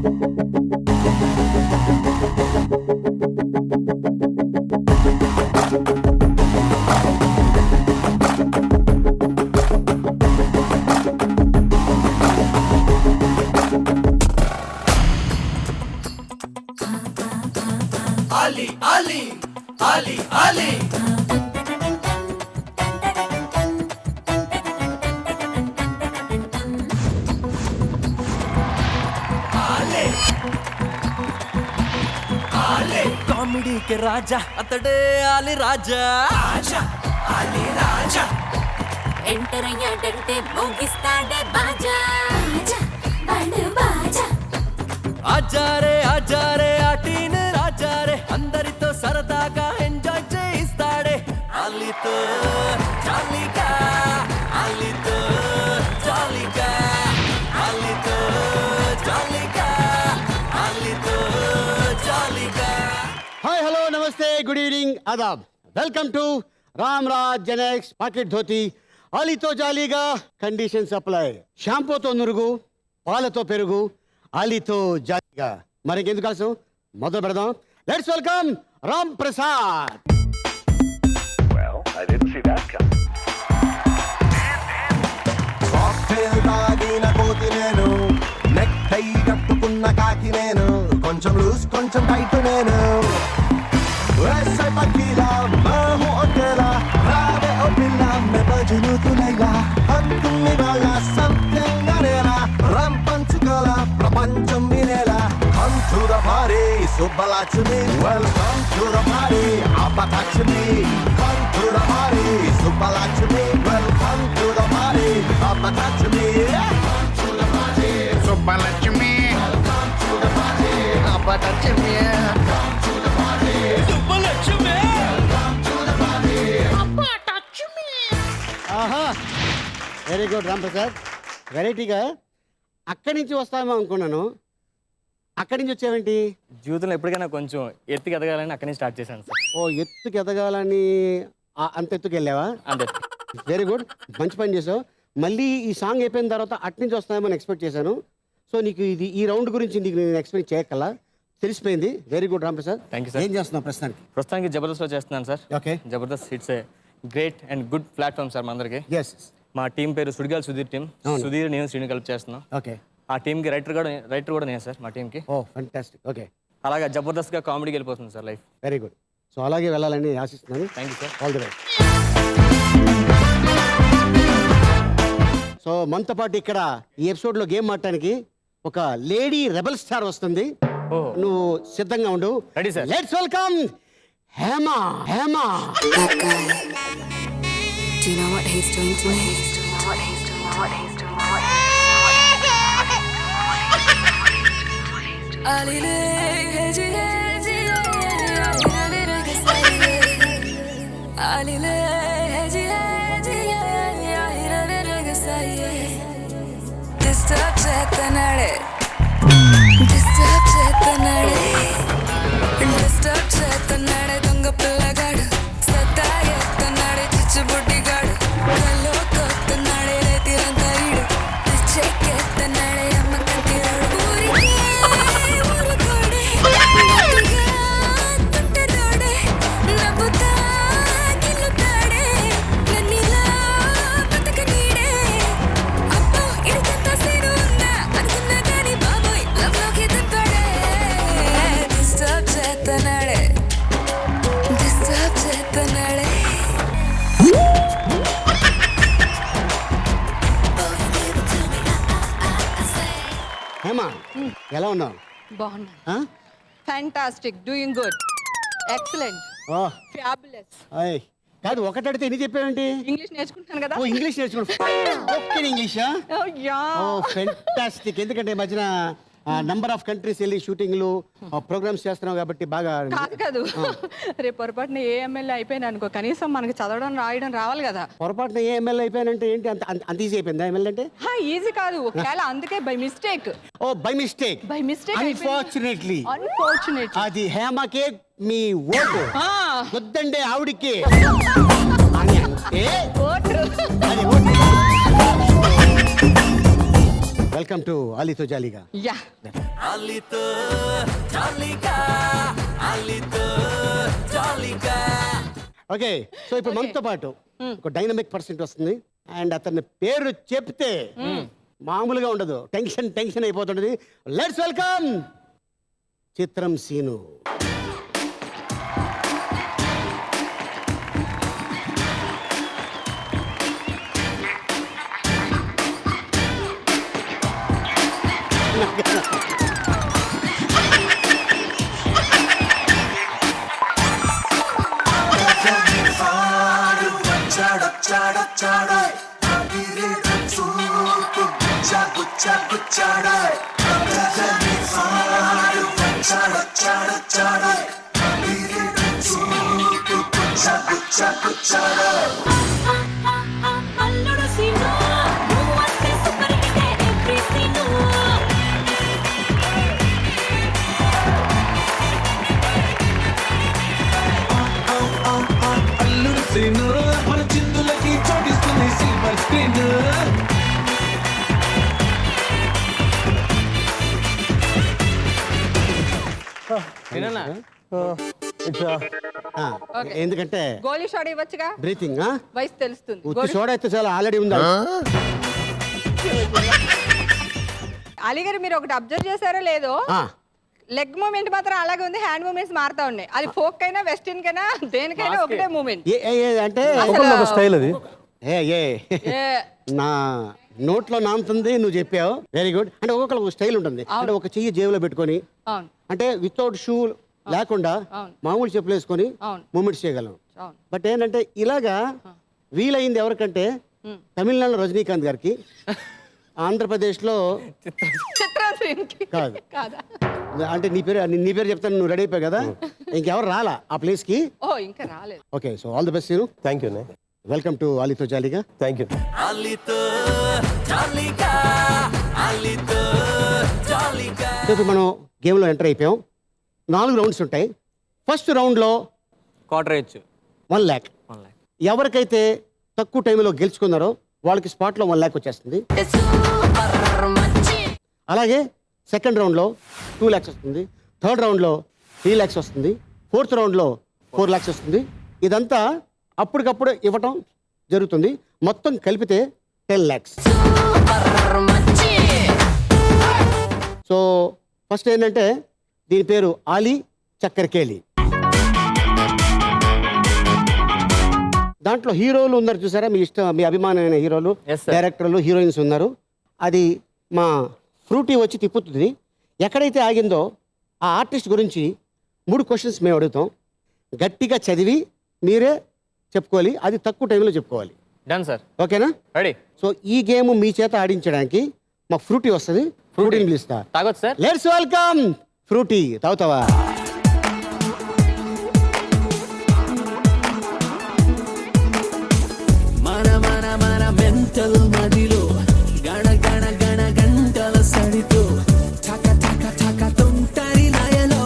Ali, Ali, Ali, Ali. Ale. Ale. Comedy కే రాజా అతడే ఆలి రాజా. రాజా, Ali రాజా. ఎంటర్ అయ్యాడంటే మోగిస్తాడే బాజా బాజా బాజా. ఆజారే ఆజారే ఆటీన్ రాజారే అందరితో సరదాగా ఎంజాయ్ చేయిస్తాడే. అలీతో జాలీగా అలీతో జాలీగా అలీతో జాలీగా అలీతో జాలీగా. హాయ్ హలో నమస్తే గుడ్ ఈవినింగ్ ఆదాబ్. Welcome to Ram Raj Genex pocket dhoti. ఆలీతో జాలీగా కండిషన్స్ అప్లై. షాంపూతో నురుగు, పాలతో పెరుగు, ఆలీతో జాలీగా. మరికెందుకు ఆలస్యం, మొదలు పెడదాం. Let's welcome Ram Prasad. Well, I didn't see that coming. Cocktail తాగిన కోతి నేను, నెక్ టై కట్టుకున్న కాకి నేను, కొంచెం లూజ్ కొంచెం టైట్ నేను. वैसे पकीला मैं हूँ अकेला, रावे ओ पिल्ला मैं बजनू तू लैला. हम तुम वाला something अनेला, రం పంచుకోలా ప్రపంచం వినేలా. Come to the party, Subbalaxmi. Welcome to the party, Abataxmi. Come to the party, Subbalaxmi. Welcome to the party, Abataxmi. Come to the party, Subbalaxmi. Welcome to the party, Abataxmi. Come to the party, Subbalakshmi. welcome to the party. ఆహా, very good Ram Prasad. వెరైటీగా అక్కడి నుంచి వస్తామో అనుకున్నాను, అక్కడి నుంచి వచ్చావేంటి? జీవితంలో ఎప్పటికైనా కొంచెం ఎత్తుకి ఎదగాలని అక్కడి నుంచి స్టార్ట్ చేశాను సార్. ఓ ఎత్తుకి ఎదగాలని అంత ఎత్తుకు వెళ్ళావా? అంతే. వెరీ గుడ్, మంచి పని చేసావు. మళ్ళీ ఈ సాంగ్ అయిపోయిన తర్వాత అట్నుంచి వస్తామని ఎక్స్పెక్ట్ చేశాను. సో నీకు ఇది ఈ రౌండ్ గురించి నీకు నేను ఎక్స్ప్లెయిన్ చేయగల తెలిసిపోయింది. Very good Ram Prasad. Thank you, sir. ఏం చేస్తున్నావు ప్రస్తుతానికి? ప్రస్తుతానికి జబర్దస్త్లో చేస్తున్నాను sir. Okay, Jabardasth it's a great and good platform sir మా అందరికి. ఎస్, మా టీం పేరు సుడిగాల్ సుధీర్ టీం. అవును. సుధీర్ నేను శ్రీని కలిపి చేస్తున్నాం. ఓకే. ఆ టీంకి రైటర్ కూడా నేను సార్ మా టీంకి. ఓ ఫంటాస్టిక్. ఓకే, అలాగా జబర్దస్త్గా కామెడీకి వెళ్ళిపోతుంది sir life. Very good. So అలాగే వెళ్ళాలని ఆశిస్తున్నాను. Thank you sir. All the best. So మనతో పాటు ఇక్కడ ఈ ఎపిసోడ్లో గేమ్ ఆడటానికి ఒక లేడీ రెబల్ స్టార్ వస్తుంది. ఓ. నువ్వు సిద్ధంగా ఉండు. Ready, sir. Let's welcome Hema. Hema, That guy. Do you know what he's doing to me? Alile hezi hezi alile regasai alile hezi hezi alile regasai disturb chetanade donga pillagaadu sattayettanade chichubuddigaadu kallo kottanade retirantaridu pichekettanade ammakantirodu urike urukode nattiga tuttadode nabuta gillutade nannila batakanide appo idikanta seedu unna anukunna gaani baboy love loke tantade disturb chetanade Hema ఎలా ఉన్నావు? బాగున్నా. ఆ? Fantastic, doing good, excellent, ఓ, fabulous. ఆయ్. కాదు, ఒకటి అడిగితే ఎన్ని చెప్పావేంటి? English నేర్చుకుంటాను కదా. ఓ ఇంగ్లీష్ నేర్చుకున్నావు. ఇంగ్లీషా? Oh, yeah. Oh fantastic. ఎందుకంటే ఈ మధ్యన నంబర్ ఆఫ్ కంట్రీస్ వెళ్ళి షూటింగ్లు ప్రోగ్రామ్స్ చేస్తున్నావు కాబట్టి బాగా. కాదు రేపు పొరపాటున ఏ ఎమ్మెల్యే అయిపోయినా అనుకో, కనీసం మనకి చదవడం రాయడం రావాలి కదా. పొరపాటున ఏ ఎమ్మెల్యే అయిపోయానంటే ఏంటి? అంత ఈజీ అయిపోయిందా ఎమ్మెల్యే అంటే? ఈజీ కాదు, ఒకవేళ అందుకే by mistake. Oh by mistake. Unfortunately. అది హేమకే మీ ఓటు వద్దండి ఆవిడికి అని అంటే అది ఓటు. వెల్కమ్ టు అలీతో జాలీగా. యా అలీతో జాలీగా అలీతో జాలీగా. ఓకే, సో ఇప్పుడు మనతో పాటు ఒక డైనమిక్ పర్సెంట్ వస్తుంది అండ్ అతని పేరు చెప్తే మామూలుగా ఉండదు, టెన్షన్ అయిపోతుంటది. లెట్స్ వెల్కమ్ చిత్రం సీను. అల్లుడు సీను నువ్వు వస్తే సూపర్ హిట్ ఎవ్రీ సీను అల్లుడు సీను మన చిందులకి చోటిస్తుంది సిల్వర్ స్క్రీన్. వినన్నా ఆ, ఎందుకంటే గోలీ షాట్ ఇవ్వచ్చుగా, బ్రీతింగ్ వయసు తెలుస్తుంది. ఉత్తి సోడా అయితే చాలా ఆల్రెడీ ఉంది. అలీ గారు మీరు ఒకటి అబ్జర్వ్ చేశారో లేదో, ఆ, లెగ్ మూమెంట్ మాత్రం అలాగే ఉంది, హ్యాండ్ మూమెంట్స్ మారుతా ఉన్నాయి. అది ఫోక్ అయినా వెస్టర్న్ కైనా దేనికైనా ఒకటే మూమెంట్. అంటే స్టైల్ అది. ఏ నా నోట్లో నానుతుంది నువ్వు చెప్పావు, వెరీ గుడ్. అంటే ఒక్కొక్కరు ఒక స్టైల్ ఉంటుంది. అంటే ఒక చెయ్యి జేబులో పెట్టుకొని, అవును అంటే వితౌట్ షూ లేకుండా అవును. మామూలు చెప్పులు వేసుకొని అవును. మూమెంట్స్ చేయగలం. అవును బట్ ఏంటంటే ఇలాగా వీలైంది ఎవరికంటే తమిళనాడులో రజనీకాంత్ గారికి, ఆంధ్రప్రదేశ్లో చిత్రానికి కాదు. కాదా? అంటే నీ పేరు చెప్తాను, నువ్వు రెడీ అయిపోయావు కదా, ఇంకెవరు రాలా ఆ ప్లేస్కి. ఓ ఇంకా రాలేదు. Okay, so all the best you. Thank you welcome to అలీతో జాలీగా. Thank you. అలీతో జాలీగా అలీతో జాలీగా. సో ఇప్పుడు మనం గేమ్లో ఎంటర్ అయిపోయాం. 4 రౌండ్స్ ఉంటాయి. ఫస్ట్ రౌండ్లో క్వార్టర్ ఇచ్చు 1 lakh. 1 lakh. ఎవరికైతే తక్కువ టైంలో గెలుచుకున్నారో వాళ్ళకి స్పాట్లో 1 lakh వచ్చేస్తుంది. అలాగే సెకండ్ రౌండ్లో 2 lakhs వస్తుంది. థర్డ్ రౌండ్లో 3 lakhs వస్తుంది. ఫోర్త్ రౌండ్లో 4 lakhs వస్తుంది. ఇదంతా అప్పటికప్పుడు ఇవ్వటం జరుగుతుంది. మొత్తం కలిపితే 10 lakhs. సో ఫస్ట్ ఏంటంటే దీని పేరు ఆలీ చక్కెరకేళి. దాంట్లో హీరోలు ఉన్నారు చూసారా, మీ ఇష్టం మీ అభిమానమైన హీరోలు, Yes, sir. డైరెక్టర్లు, హీరోయిన్స్ ఉన్నారు. అది మా ఫ్రూటీ వచ్చి తిప్పుతుంది. ఎక్కడైతే ఆగిందో ఆ ఆర్టిస్ట్ గురించి 3 క్వశ్చన్స్ మేము అడుగుతాం. గట్టిగా చదివి మీరే చెప్పుకోవాలి, అది తక్కువ టైంలో చెప్పుకోవాలి. డన్ సార్, ఓకేనా? రెడీ. సో ఈ గేమ్ మీ చేత ఆడించడానికి మా ఫ్రూటీ వస్తుంది. ఫ్రూటీని పిలుస్తా. తాగొచ్చు సార్. Let's welcome frutti. తాగుతావా? మన మన మన మెంటల్ మదిలో గణ గణ గణ గంటల సడితో ఠక ఠక ఠక తుంటరి లయలో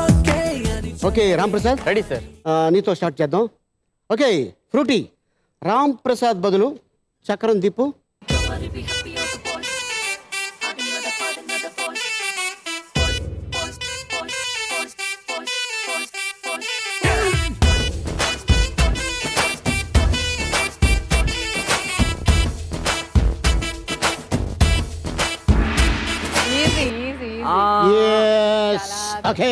ఓకే అని. Okay Ram Prasad, ready sir. నీతో స్టార్ట్ చేద్దాం. ఓకే ఫ్రూటీ, రామ్ ప్రసాద్ బదులు చక్రం దిప్పు. Easy easy Yes. Okay,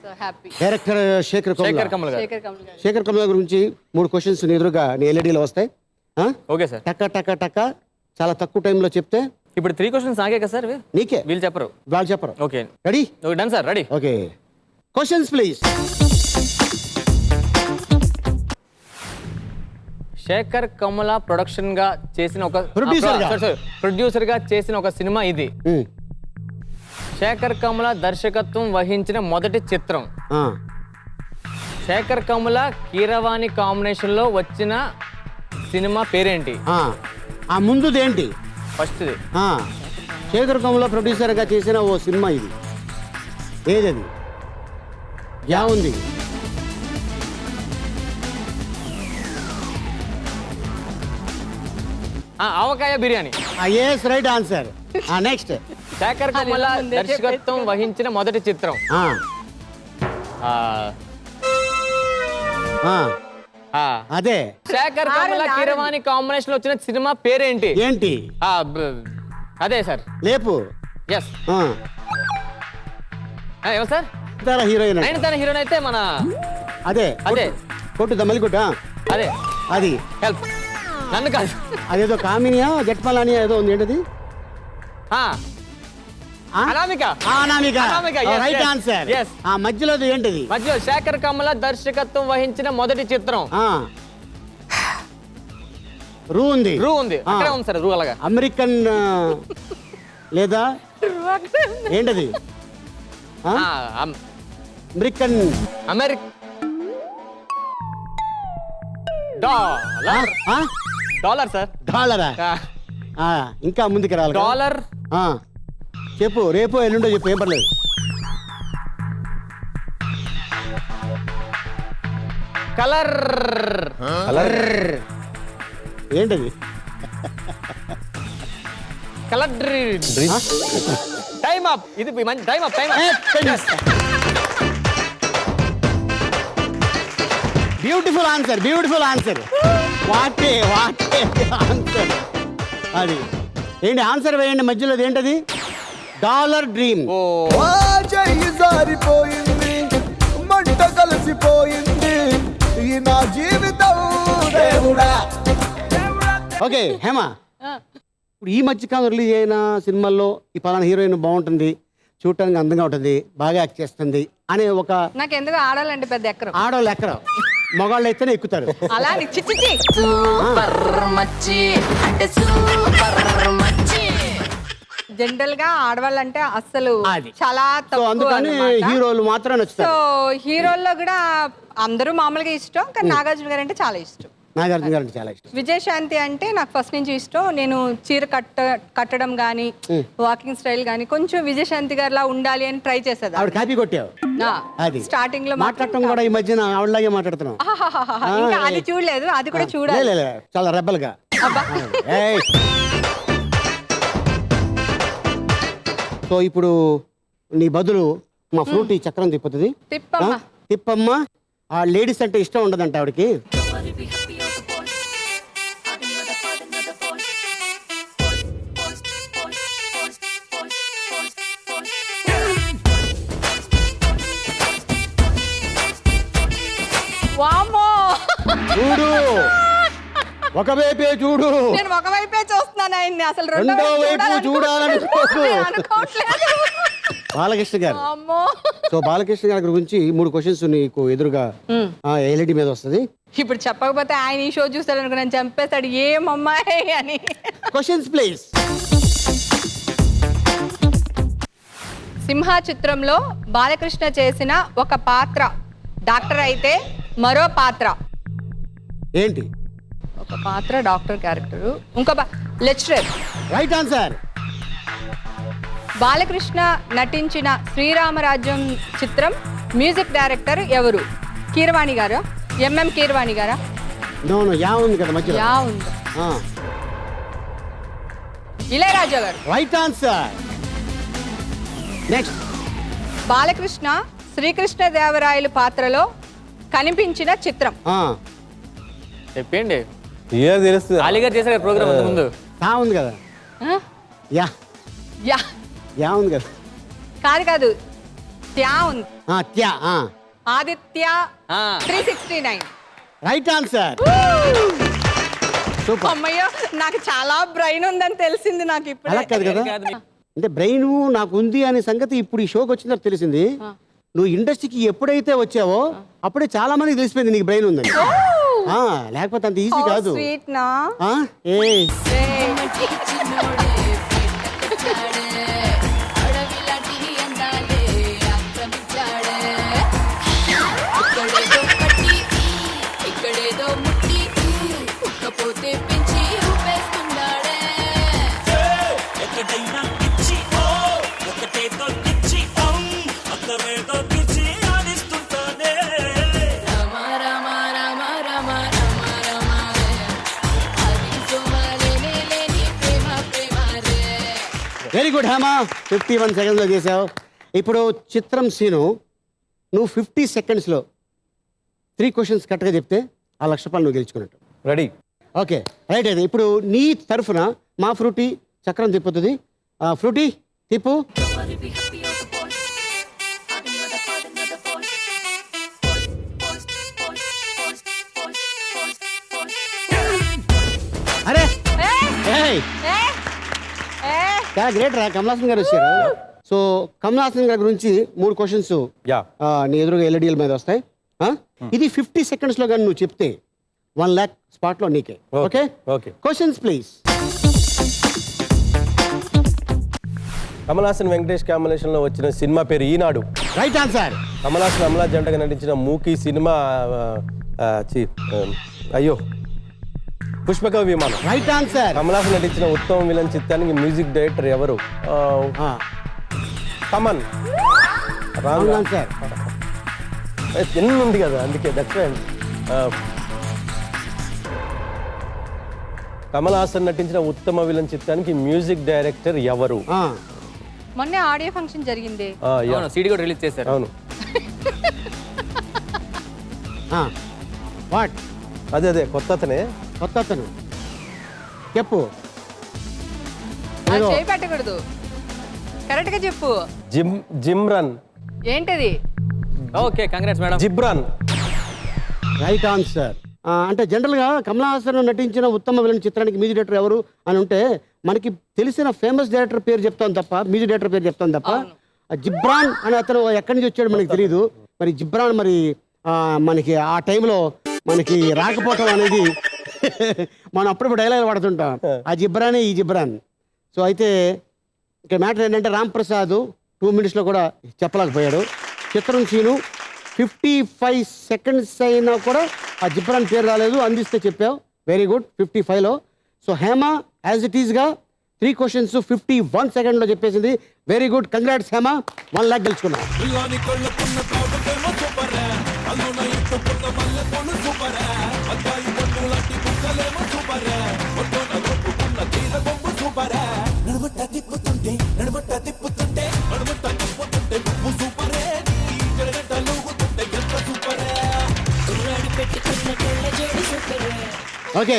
so happy. Director Shekhar Shekhar Kamala. Kamal గారు. శేఖర్ కమల్ గారు. శేఖర్ కమల గురించి 3 క్వశ్చన్స్ నీ ఎదురుగా నీ ఎల్ఈడీలో వస్తాయి. Okay sir. టక్క టక్క టక్క చాలా తక్కువ టైంలో చెప్తే ఇప్పుడు 3 క్వశ్చన్స్ ఆగే కదా సార్. నీకే, వీళ్ళు చెప్పరు. వాళ్ళు చెప్పరు. Okay ready? Done sir, ready. Okay, questions please. Shekhar Kammula production గా చేసిన ఒక Producer గా. చేసిన ఒక సినిమా ఇది. శేఖర్ కమల దర్శకత్వం వహించిన మొదటి చిత్రం. శేఖర్ కమల కీరవాణి కాంబినేషన్ లో వచ్చిన సినిమా పేరేంటి? ఆ ముందుదేంటి? ఫస్ట్ది శేఖర్ కమల ప్రొడ్యూసర్గా చేసిన ఓ సినిమా ఇది. ఏదది? యా ఉంది. Avakaya biryani. Yes, right answer. Next Shekhar Kamala ముందే దర్శకత్వం వహించిన మొదటి చిత్రం ఆ, అదే శేఖర్ కమల కీరవాణి కాంబినేషన్ లో వచ్చిన సినిమా పేరేంటి? ఏంటి ఆ, అదే సార్. లేపు ఎస్ ఏమో సార్, హీరోయిన్ ఆయన తన హీరోయిన్ అయితే మన అదే అదే కొట్టు దమ్మలి కొట్టు అదే అది హెల్ప్ నన్ను కాదు. అదేదో కామినియా జట్పలాని ఏదో ఉంది ఏంటది ఆ, Anamika. Anamika Anamika, yes, right yes, answer yes. ఆ మధ్యలో ఏంటిది మధ్యలో శేఖర్ కమల దర్శకత్వం వహించిన మొదటి చిత్రం రూ ఉంది రూ ఉంది, అక్కడే ఉంది సార్ రూ. అలాగా అమెరికన్ లేదా ఏంటది అమెరికన్ డాలర్ సార్. డాలరా ఇంకా ముందుకు రావాలి కదా? డాలర్ చెప్పు రేపు ఎల్లుండో చెప్పు ఏం పర్లేదు కలర్ ఏంటది కలర్ టైమ్ అప్. ఇది మంచి time up. Time beautiful answer beautiful answer what a answer అది ఏంటి ఆన్సర్ వేయండి మధ్యలో ఏంటది డాలర్ డ్రీమ్ చెయ్యి జారిపోయింది మంట కలిసిపోయింది ఈ నా జీవితం దేవుడా. ఓకే హేమ ఇప్పుడు ఈ మధ్యకాలం రిలీజ్ అయిన సినిమాల్లో ఈ పలానా హీరోయిన్ బాగుంటుంది, చూడటానికి అందంగా ఉంటుంది, బాగా యాక్ట్ చేస్తుంది అనే ఒక నాకు ఎందుకు ఆడాలంటే పెద్ద ఎక్కరు ఆడవాళ్ళు ఎక్కడ మగాళ్ళు అయితేనే ఎక్కుతారు. అలా చిచ్చి జనరల్ గా ఆడవాళ్ళు అంటే అస్సలు అది. చాలా సో తక్కువ అందుకని అన్నమాట. హీరోలు మాత్రం సో నచ్చుతారు. హీరోల్లో కూడా అందరూ మామూలుగా ఇష్టం, కానీ నాగార్జున గారు అంటే చాలా ఇష్టం. నాగార్జున గారు అంటే చాలా ఇష్టం. విజయశాంతి అంటే నాకు ఫస్ట్ నుంచి ఇష్టం. నేను చీర కట్టడం కానీ వాకింగ్ స్టైల్ కానీ కొంచెం విజయశాంతి గారిలా ఉండాలి అని ట్రై చేసేది. ఆవిడ కాపీ కొట్టావు అది స్టార్టింగ్ లో మాట్లాడటం కూడా ఈ మధ్యన ఆవిడలాగే మాట్లాడుతున్నాం. ఇంకా అది చూడలేదు, అది కూడా చూడాలి. లే, లే, లే, చాలా రెబ్బల్ గా. ఏయ్. సో ఇప్పుడు నీ బదులు మా ఫ్రూట్ ఈ చక్రం తిప్పుతుంది. తిప్పమ్మా. తిప్పమ్మా. ఆ లేడీస్ అంటే ఇష్టం ఉండదంట ఆవిడకి. వామ్మో, చూడు ఒకవైపే చూడు, నేను ఒకవైపే చూస్తున్నాను ఆయన్ని, అసలు రెండో వైపు చూడాలనుకోకు. అనుకోవట్లేదు. బాలకృష్ణ గారు. అమ్మో. సో బాలకృష్ణ గారి గురించి 3 క్వశ్చన్స్ నీకు ఎదురుగా ఎల్ఈడి మీద వస్తుంది. ఇప్పుడు చెప్పకపోతే ఆయన ఈ షో చూస్తాడు అనుకో, నన్ను చంపేస్తాడు. ఏమమ్మాయి అని. Questions please. సింహ చిత్రంలో బాలకృష్ణ చేసిన ఒక పాత్ర డాక్టర్ అయితే మరో పాత్ర ఏంటి? ఒక పాత్ర డాక్టర్ క్యారెక్టర్, ఇంకో లెక్చరర్. Right answer. బాలకృష్ణ నటించిన శ్రీరామరాజ్యం చిత్రం మ్యూజిక్ డైరెక్టర్ ఎవరు? కీరవాణి గారా? ఎంఎం కీరవాణి గారా? నో యా ఉంది కదా మధ్యలో. యా ఉంది. ఇళయరాజా గారు. Right answer. Next. Balakrishna Srikrishna Devarayalu పాత్రలో కనిపించిన చిత్రం. చెప్పండి. తెలుస్తుంది. అలీగారు చేశారు ప్రోగ్రామ్ ముందు. యా ఉంది కదా. యా యా యా ఉంది కదా. కాదు త్యా ఉంది. త్యా. ఆదిత్య 369. Right answer. సూపర్. అమ్మయ్య, నాకు చాలా బ్రెయిన్ ఉందని తెలిసింది నాకు ఇప్పుడు. అలా కాదు కదా, అంటే బ్రెయిన్ నాకు ఉంది అనే సంగతి ఇప్పుడు ఈ షోకి వచ్చిన తర్వాత తెలిసింది. నువ్వు ఇండస్ట్రీకి ఎప్పుడైతే వచ్చావో అప్పుడే చాలా మందికి తెలిసిపోయింది నీకు బ్రెయిన్ ఉందని. లేకపోతే అంత ఈజీ కాదు. స్వీట్ నా. గుడ్ హేమా, 51 సెకండ్స్లో చేసావు. ఇప్పుడు చిత్రం సీను, నువ్వు 50 సెకండ్స్లో 3 క్వశ్చన్స్ కరెక్ట్గా చెప్తే ఆ లక్ష రూపాయలు నువ్వు గెలుచుకున్నట్టు. రెడీ. Okay right. అయితే ఇప్పుడు నీ తరఫున మా ఫ్రూటీ చక్రం తిప్పుతుంది. ఫ్రూటీ తిప్పు. అరే గ్రేట్ రా, కమల్ హాసన్ గారు వచ్చారు. సో కమల్ హాసన్ గారి గురించి 3 క్వశ్చన్స్ నీ ఎదురుగా ఎల్ఈడీల మీద వస్తాయి. ఇది 50 సెకండ్స్లో కానీ నువ్వు చెప్తే 1 lakh స్పాట్లో నీకే. Okay okay. Questions please. Kamal Haasan Venkatesh combination లో వచ్చిన సినిమా పేరు ఈనాడు. Right answer. కమల్ హాసన్ అమలా జంటగా నటించిన మూకీ సినిమా అయ్యో పుష్పక విమానం. Right answer. కమల్ హాసన్ నటించిన ఉత్తమ విలన్ చిత్రానికి మ్యూజిక్ డైరెక్టర్ ఎవరు? తమన్. Wrong answer. ఎన్ని ఉంది కదా అందుకే దట్స్ రైట్. కమల్ హాసన్ నటించిన ఉత్తమ విలన్ చిత్రానికి మ్యూజిక్ డైరెక్టర్ ఎవరు? మొన్న ఆడియో ఫంక్షన్ జరిగింది. సీడీ కూడా రిలీజ్ చేశారు. అవును. వాట్? అదే కొత్త అతనే. కొత్త అతను చెప్పు. చేయి పెట్టకూడదు, కరెక్ట్ గా చెప్పు. జిమ్రన్. ఏంటది? Okay congrats madam. Ghibran. Right answer. అంటే జనరల్గా కమల్ హాసన్ నటించిన ఉత్తమ విలన్ చిత్రానికి మ్యూజిక్ డైరెక్టర్ ఎవరు అని ఉంటే మనకి తెలిసిన ఫేమస్ డైరెక్టర్ పేరు చెప్తాం తప్ప, మ్యూజిక్ డైరెక్టర్ పేరు చెప్తాం తప్ప, జిబ్రాన్ అని అతను ఎక్కడి నుంచి వచ్చాడు మనకి తెలియదు. మరి జిబ్రాన్ మరి మనకి ఆ టైంలో మనకి రాకపోవటం అనేది మనం అప్పుడప్పుడు డైలాగ్ వాడుతుంటాం. ఆ జిబ్రానే ఈ జిబ్రాన్. సో అయితే ఇక్కడ మ్యాటర్ ఏంటంటే రామ్ ప్రసాద్ 2 minutesలో కూడా చెప్పలేకపోయాడు. చిత్రం సీను 55 సెకండ్స్ అయినా కూడా ఆ జిబ్రాన్ పేరు రాలేదు, అందిస్తే చెప్పావు. Very good. 55లో. సో హేమ యాజ్ ఇట్ ఈస్గా 3 questions 51 సెకండ్లో చెప్పేసింది. Very good, congrats Hema. 1 lakh గెలుచుకున్నావు. ఓకే,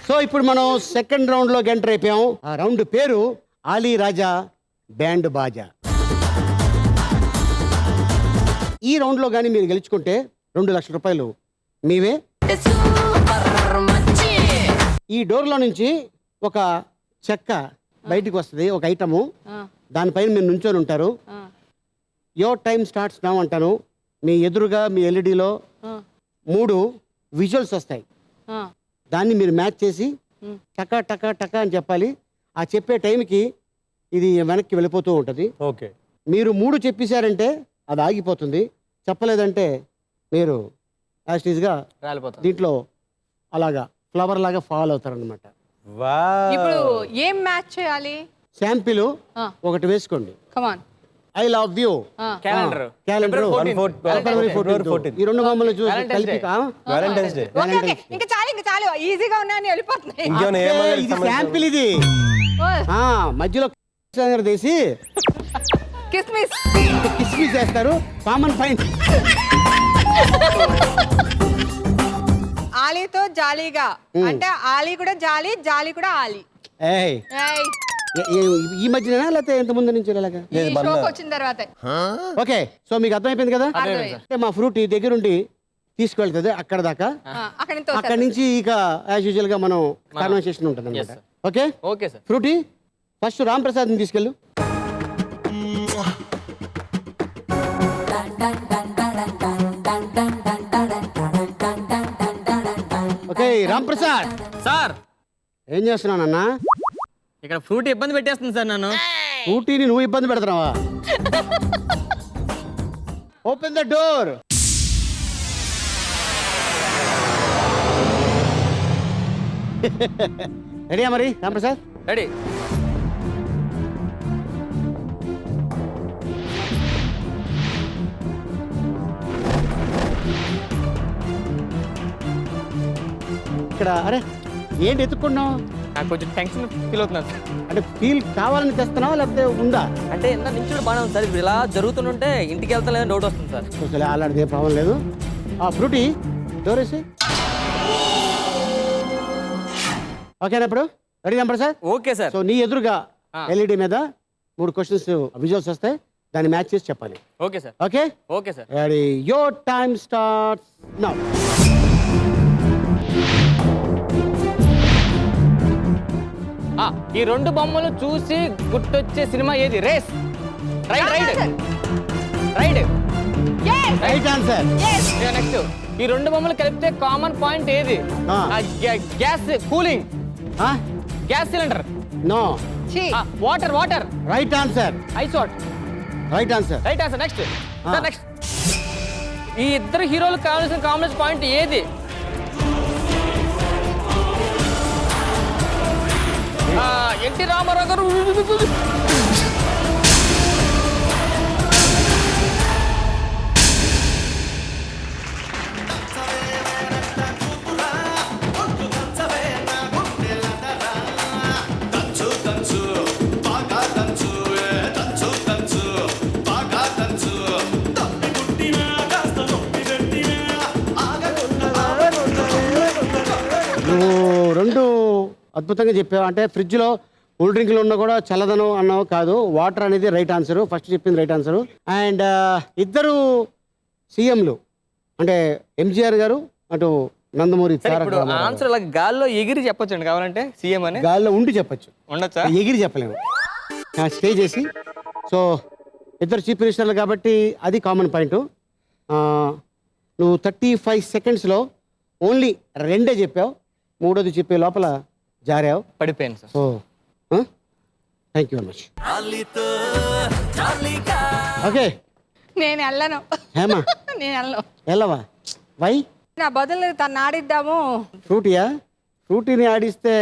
సో ఇప్పుడు మనం సెకండ్ రౌండ్లోకి ఎంటర్ అయిపోయాం. ఆ రౌండ్ పేరు ఆలీ రాజా బ్యాండ్ బాజా. ఈ రౌండ్లో కానీ మీరు గెలుచుకుంటే 2 లక్షల రూపాయలు మీవే. ఈ డోర్లో నుంచి ఒక చెక్క బయటికి వస్తుంది, ఒక ఐటము. దానిపైన మీరు నుంచొని ఉంటారు. యువర్ టైం స్టార్ట్స్ నౌ అంటాను. మీ ఎదురుగా మీ ఎల్ఈడిలో 3 విజువల్స్ వస్తాయి. దాన్ని మీరు మ్యాచ్ చేసి టకా టకా టకా అని చెప్పాలి. ఆ చెప్పే టైంకి ఇది వెనక్కి వెళ్ళిపోతూ ఉంటుంది. ఓకే. మీరు 3 చెప్పేశారంటే అది ఆగిపోతుంది. చెప్పలేదంటే మీరు యాస్టీస్గా దీంట్లో అలాగా ఫ్లవర్ లాగా ఫాలో అవుతారనమాట. ఇప్పుడు ఏం మ్యాచ్ చేయాలి? శాంపిల్ ఒకటి వేసుకోండి. కమాన్. ఐ లవ్ యూ క్యాలెండర్ ఈ 2 బొమ్మలు చూసి కలిపి వాలంటైన్స్ డే. ఇంకా చాలు ఈజీగా ఉన్నాయని వెళ్ళిపోతున్నాయి. ఇది శాంపిల్. ఇది మధ్యలో తీసి కిస్మిస్ చేస్తారు. Common point. ఆలీతో జాలీగా అంటే ఆలీ కూడా జాలీ, జాలీ కూడా ఆలీ. ఈ మధ్యన లేకపోతే ఎంత ముందు నుంచి వచ్చిన తర్వాత. ఓకే, సో మీకు అర్థమైపోయింది కదా. మా ఫ్రూట్ ఈ దగ్గరుండి తీసుకువెళ్తుంది అక్కడ దాకా. అక్కడ నుంచి ఇక యాజ్ యూజువల్ గా మనం కాన్వర్సేషన్ ఉంటుంది అనమాట. Okay okay sir. Frooti first Ram Prasad ని తీసుకెళ్ళు. ఓకే రామ్ ప్రసాద్ సార్, ఏం చేస్తున్నానన్నా? ఇక్కడ ఫ్రూట్ ఇబ్బంది పెట్టేస్తుంది సార్ నన్ను. ఫ్రూటీని నువ్వు ఇబ్బంది పెడుతున్నావా? Open the door. రెడీయా మరి రామ్ ప్రసాద్? రెడీ. ఇక్కడ అరే ఏంటి ఎత్తుకున్నావు? నాకు కొంచెం టెన్షన్ ఫీల్ అవుతున్నాను సార్. అంటే ఫీల్ కావాలని తెస్తున్నావా లేకపోతే ఉందా? అంటే ఎంత నుంచి బాగానే ఉంది సార్, ఇప్పుడు ఇలా జరుగుతుంటే ఇంటికి వెళ్తలేదని డౌట్ వస్తుంది సార్. అసలు అలాంటిది ఏం ప్రాబ్లం లేదు. ఫ్రూటీ డోరేసి ఓకేనా? ఇప్పుడు ready number sir. Okay sir. So నీ ఎదురుగా ఎల్ఈడి మీద 3 క్వశ్చన్స్ విజువల్స్ వస్తాయి, దాన్ని మ్యాచ్ చేసి చెప్పాలి. Okay sir. Okay okay sir. Ready, your time starts now. ఈ 2 బొమ్మలు చూసి గుర్తొచ్చే సినిమా ఏది? Race. Ride ride ride. Right answer. Next, ఈ 2 బొమ్మలు కలిపితే కామన్ పాయింట్ ఏది? Gas cooling, gas cylinder. No. Water water. Right answer. Ice what. Right answer. Right answer. Next sir, next, ఈ ఇద్దరు హీరోలకు కావాల్సిన కామన్ పాయింట్ ఏది? ఎన్టీ రామారావు గారు. నువ్వు 2 అద్భుతంగా చెప్పావు. అంటే ఫ్రిడ్జ్లో కూల్ డ్రింక్లు ఉన్నా కూడా చల్లదనం అన్నావు కాదు, వాటర్ అనేది రైట్ ఆన్సర్. ఫస్ట్ చెప్పింది రైట్ ఆన్సర్. అండ్ ఇద్దరు సీఎంలు అంటే ఎంజీఆర్ గారు, అటు నందమూరి ఆన్సర్ అలా గాల్లో ఎగిరి చెప్పొచ్చండి కావాలంటే, సీఎం అని గాల్లో ఉండి చెప్పచ్చు, ఉండొచ్చా? ఎగిరి చెప్పలేము, స్టే చేసి. సో ఇద్దరు చీఫ్ మినిస్టర్లు కాబట్టి అది కామన్ పాయింట్. నువ్వు 35 సెకండ్స్లో ఓన్లీ 2 చెప్పావు, 3వది చెప్పే లోపల జారావు, పడిపోయాను sir. So thank you very much. Okay నేను వెళ్ళను. హేమా నేను వెళ్ళను. వెళ్ళవా? వై? నా బదులు తను ఆడిద్దాము. ఫ్రూటీయా? ఫ్రూటీని ఆడిస్తే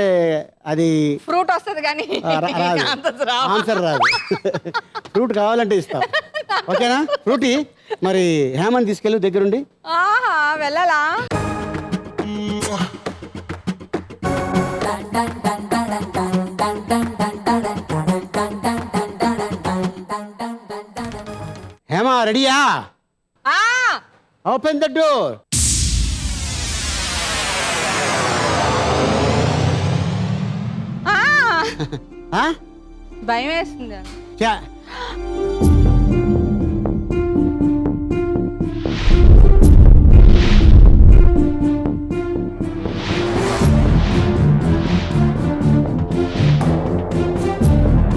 అది ఫ్రూట్ వస్తుంది కానీ రాదు, ఆన్సర్ రాదు. ఫ్రూట్ కావాలంటే ఇస్తాం. ఓకేనా ఫ్రూటీ? మరి హేమని తీసుకెళ్ళి దగ్గరుండి. ఆహా, వెళ్ళాలా? హేమా రెడీయా? Open the door. భయం వేస్తుంది.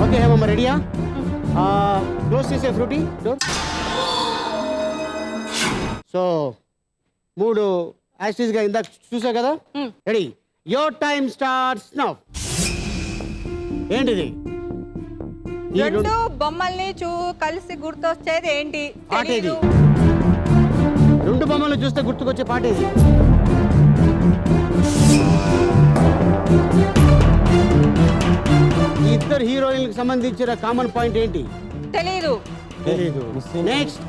ఓకే హేమమ్మ రెడీయా? క్లోజ్ చేసే ఫ్రూటీ డోర్. సో 3 యాక్సిస్గా ఇందాక చూసావు కదా. Ready, your time starts now. ఏంటిది? 2 బొమ్మల్ని కలిసి గుర్తొచ్చేది ఏంటి? పాటేది. 2 బొమ్మలు చూస్తే గుర్తుకొచ్చే పాటేది. ఈ ఇద్దరు హీరోయిన్లకు సంబంధించిన కామన్ పాయింట్ ఏంటి? తెలీదు. నెక్స్ట్,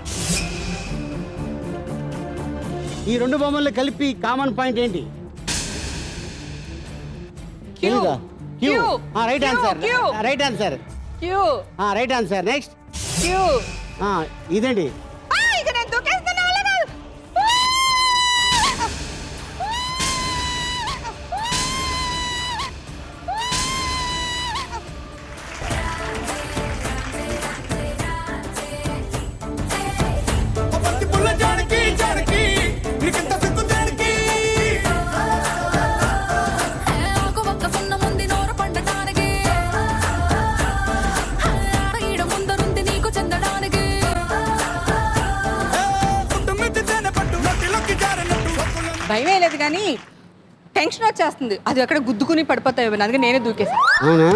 ఈ 2 బొమ్మల్ని కలిపి కామన్ పాయింట్ ఏంటి? తెలీదా? Queue. Right answer. Right answer. Queue. Right answer. Next, queue. ఇదండి. భయమే లేదు కానీ టెన్షన్ వచ్చేస్తుంది, అది ఎక్కడ గుద్దుకుని పడిపోతాయి, అందుకే నేనే దూకేసాను. అవునా?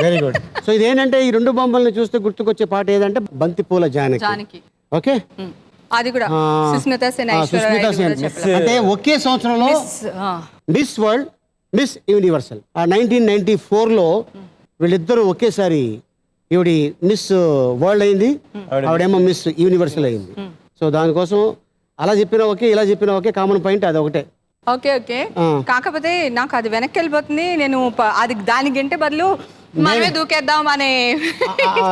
Very good. సో ఇదేంటంటే ఈ 2 బొమ్మల్ని చూస్తే గుర్తుకొచ్చే పాట ఏదంటే బంతిపూల జానకి. ఓకే, అది కూడా సుస్మితా సేన్, సుస్మితా సేన్. అంటే ఒకే సంవత్సరంలో మిస్ వరల్డ్, మిస్ యూనివర్సల్. 1994లో వీళ్ళిద్దరూ ఒకేసారి, ఈవిడి మిస్ వరల్డ్ అయింది, ఆవిడేమో మిస్ యూనివర్సల్ అయింది. సో దానికోసం అలా చెప్పినా ఓకే, ఇలా చెప్పినా ఓకే, కామన్ పాయింట్ అది ఒకటే. ఓకే ఓకే కాకపోతే నాకు అది వెనక్కి వెళ్ళిపోతుంది. నేను అది దాని గంటే బదులు మనమే దూకేద్దాం అనే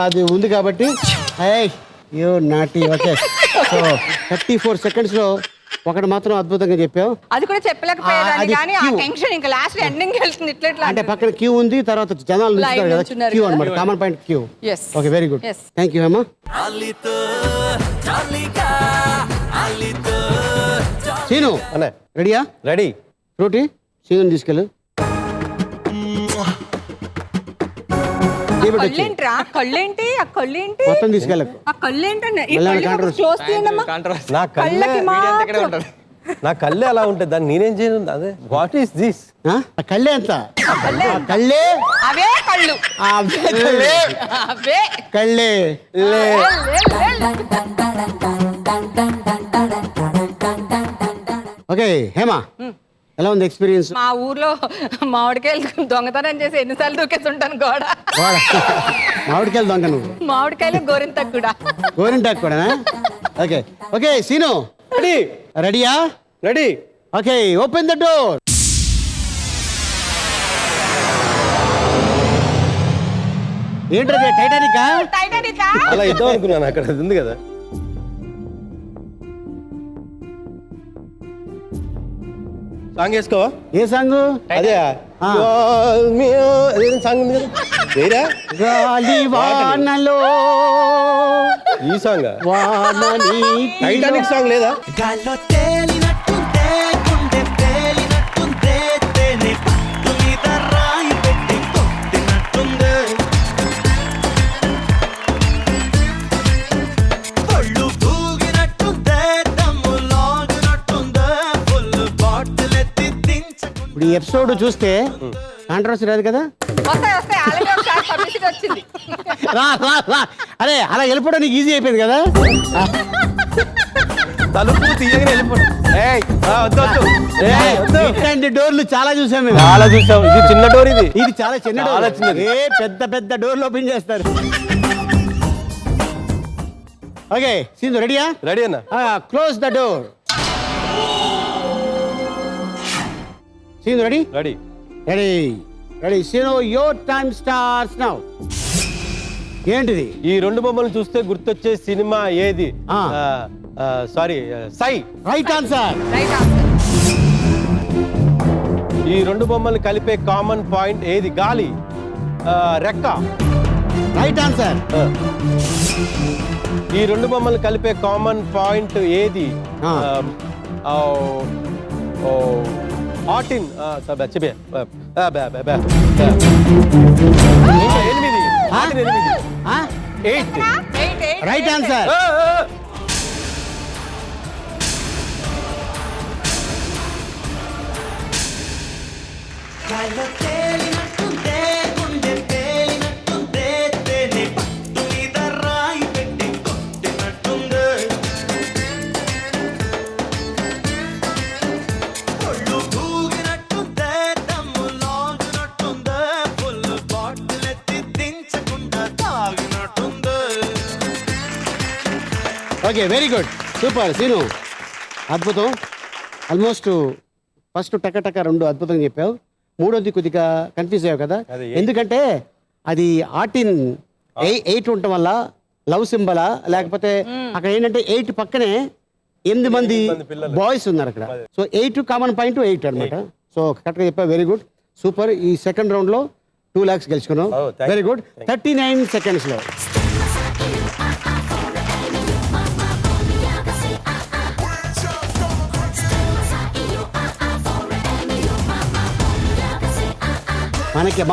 అది ఉంది కాబట్టి you naughty. Okay, so 34 seconds లో ఒకటి మాత్రం అద్భుతంగా చెప్పావు. అది కూడా చెప్పలేకపోయేదాన్ని అది కానీ ఆ cue. టెన్షన్ ఇంకా లాస్ట్ ఎండింగ్ వెళ్తుంది ఇట్లా అంటే పక్కన క్యూ ఉంది, తర్వాత జనాలు Line నిల్చున్నారు కదా, నిల్చున్నారు క్యూ కదా. అన్నమాట, common point queue. Yes. Okay, very good, Yes. Thank you Hema. Seenu అనే రెడీయా? రెడీ. ఫ్రూటీ సీను తీసుకెళ్ళు. కళ్ళేంట్రా కళ్ళేంటి ఆ కళ్ళేంటి మొత్తం తీసుకెళ్ళకు. ఆ కళ్ళేంటన్నా ఈ మళ్ళీ కళ్ళు controversy. క్లోజ్ చేయండమ్మా నా కళ్ళే కళ్ళకి మాత్రం నా కళ్ళే అలా ఉంటుంది, దాన్ని నేనేం చేయను. అదే వాట్ ఈస్ దిస్? ఆ కళ్ళే ఎంత? ఆ కళ్ళే అవే కళ్ళు అవే కళ్ళే అవే కళ్ళే లే. ఓకే హేమా, ఎలా ఉంది ఎక్స్పీరియన్స్? మా ఊర్లో మామిడికాయలు దొంగతనం చేసి ఎన్నిసార్లు దూకేస్తుంటాను గోడ. మామిడికాయలు దొంగ నువ్వు. మామిడికాయలు గోరింతకు కూడా గోరింటాకు కూడా. Okay okay scene ready. రెడీయా? Ready. Okay, open the door. ఏంటది, టైటానికా? టైటానికా? అలా ఇద్దాం అనుకున్నాను, అక్కడ అది ఉంది కదా. సాంగ్ వేసుకోవా? ఏ సాంగ్? అదే అదే సాంగ్ ఉంది కదా, వేరా? గాలి వానలో ఈ సాంగ్ వానని టైటానిక్ సాంగ్ లేదా? గాల్లో తేలినట్టుందే గుండె తేలినట్టుందే తేనె పట్టు మీద రాయి పెట్టి కొట్టినట్టుందే ఒళ్ళు తూగినట్టుందే దమ్ము లాగినట్టుందే ఫుల్ బాటిల్ ఎత్తి దించకుండా ఇప్పుడు ఈ ఎపిసోడ్ చూస్తే కాంట్రవర్సీ రాదు కదా? వస్తాయి వస్తాయి ఆల్రెడీ ఒకసారి పబ్లిసిటీ వచ్చింది. రా రా రా. అరే అలా వెళ్ళిపోవడం నీకు ఈజీ అయిపోయింది కదా. తలుపు తీయగానే వెళ్ళిపోయి ఇట్లాంటి డోర్లు చాలా చూసాం మేము. చాలా చూసాం. ఇది చిన్న డోర్, ఇది చాలా చిన్న చాలా డోర్. చిన్నది. పెద్ద పెద్ద డోర్లు ఓపెన్ చేస్తారు. ఓకే సీను రెడీయా? రెడీ అన్న. Close the door. Seenu ready? Ready. Ready ready Seenu, your time starts now. ఏంటిది? ఈ రెండు బొమ్మలు చూస్తే గుర్తొచ్చే సినిమా ఏది? Sorry, Sye. Right answer. Right answer. ఈ రెండు బొమ్మలు కలిపే కామన్ పాయింట్ ఏది? గాలి, రెక్క. Right answer. ఈ రెండు బొమ్మలు కలిపే కామన్ పాయింట్ ఏది? ఆటిన్. 8. Right answer. గాల్లో తేలినట్టుందే గుండె తేలినట్టుందే తేనె పట్టు మీద రాయి పెట్టి కొట్టినట్టుందే ఒళ్ళు తూగినట్టుందే దమ్ము లాగినట్టుందే ఫుల్ బాటిల్ ఎత్తి దించకుండా తాగినట్టుందే. Okay very good, super Seenu, అద్భుతం. ఆల్మోస్ట్ ఫస్ట్ టక రెండు అద్భుతంగా చెప్పావు. మూడోది కొద్దిగా కన్ఫ్యూజ్ అయ్యావు కదా, ఎందుకంటే అది ఆర్టిన్ 8 ఉండటం వల్ల లవ్ సింబలా, లేకపోతే అక్కడ ఏంటంటే 8 పక్కనే 8 మంది బాయ్స్ ఉన్నారు అక్కడ. సో 8 కామన్ పాయింట్ 8 అనమాట. సో కరెక్ట్గా చెప్పావు, వెరీ గుడ్, సూపర్. ఈ సెకండ్ రౌండ్లో 2 lakhs గెలుచుకున్నావు. Very good. 39 secondsలో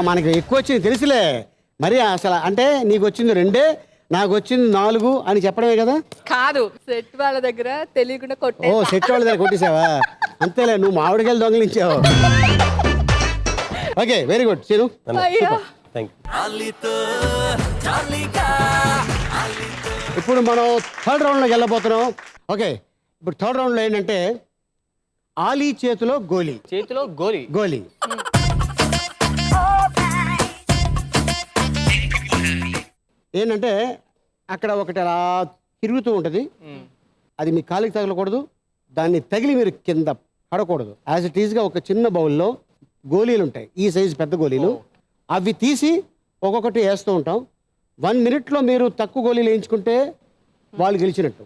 మనకి ఎక్కువ వచ్చింది తెలుసులే. మరి అసలు అంటే నీకు వచ్చింది 2, నాకు వచ్చింది 4 అని చెప్పడమే కదా. కాదు, సెట్ వాళ్ళ దగ్గర తెలియకుండా కొట్టే. ఓ, సెట్ వాళ్ళ దగ్గర కొట్టేసావా? అంతేలే, నువ్వు మామిడికాయలు దొంగలించావు. Okay very good Seenu. ఇప్పుడు మనం థర్డ్ రౌండ్లోకి వెళ్ళబోతున్నాం. ఓకే, ఇప్పుడు థర్డ్ రౌండ్లో ఏంటంటే ఆలీ చేతిలో గోలీ. చేతిలో గోలీ. గోలీ ఏంటంటే అక్కడ ఒకటి అలా తిరుగుతూ ఉంటుంది, అది మీ కాలికి తగలకూడదు, దాన్ని తగిలి మీరు కింద పడకూడదు. యాజ్ ఇట్ ఈస్గా ఒక చిన్న బౌల్లో గోళీలు ఉంటాయి, ఈ సైజు పెద్ద గోళీలు. అవి తీసి ఒక్కొక్కటి వేస్తూ ఉంటాం. 1 minute మీరు తక్కువ గోళీలు వేయించుకుంటే వాళ్ళు గెలిచినట్టు,